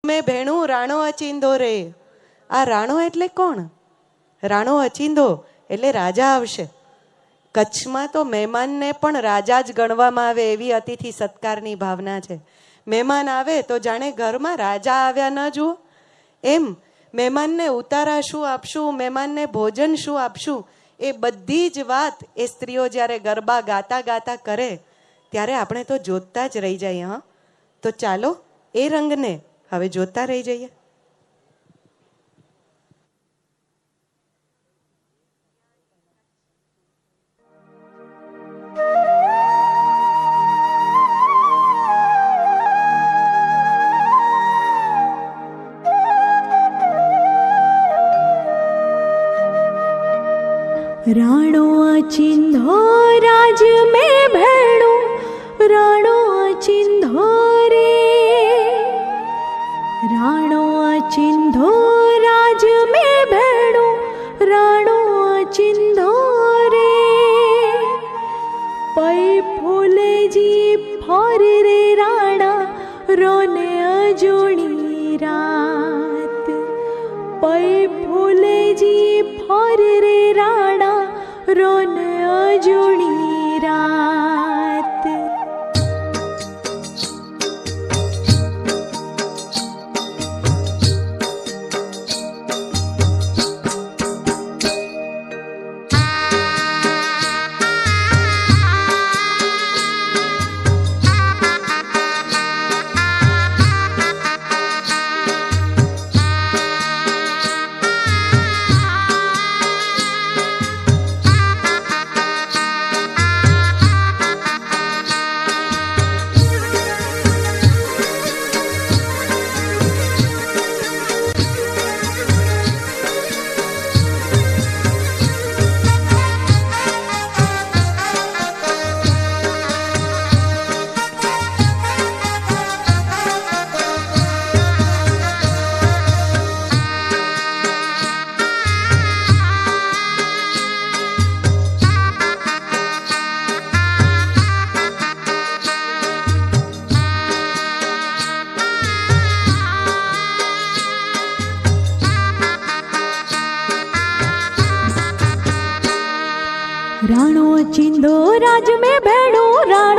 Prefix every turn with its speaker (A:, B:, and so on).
A: મેં ભેણું રાણો અચિંધો રે. આ રાણો એટલે કોણ? રાણો અચિંધો એટલે રાજા આવશે. કચ્છમાં તો મહેમાનને પણ રાજા જ ગણવામાં આવે, એવી અતિથિ સત્કારની ભાવના છે. મહેમાન આવે તો જાણે ઘરમાં રાજા આવ્યા ન જુઓ એમ. મહેમાનને ઉતારા શું આપશું, મહેમાનને ભોજન શું આપશું, એ બધી જ વાત એ સ્ત્રીઓ જ્યારે ગરબા ગાતા ગાતા કરે ત્યારે આપણે તો જોતા જ રહી જઈએ. હા, તો ચાલો એ રંગને હવે જોતા રહી જઈએ.
B: राणो अचिंधो राज में भेणु, राणो अचिंधो रे. राणो अचिंधो राज में भेणु, राणो अचिंधो रे. पै फूले जी फर रे राणा रोने अजोणी रात. पै फूले जी फर रे राणा रोने अजोणी रात. राणो अचिंधो राज में भेणु, राणो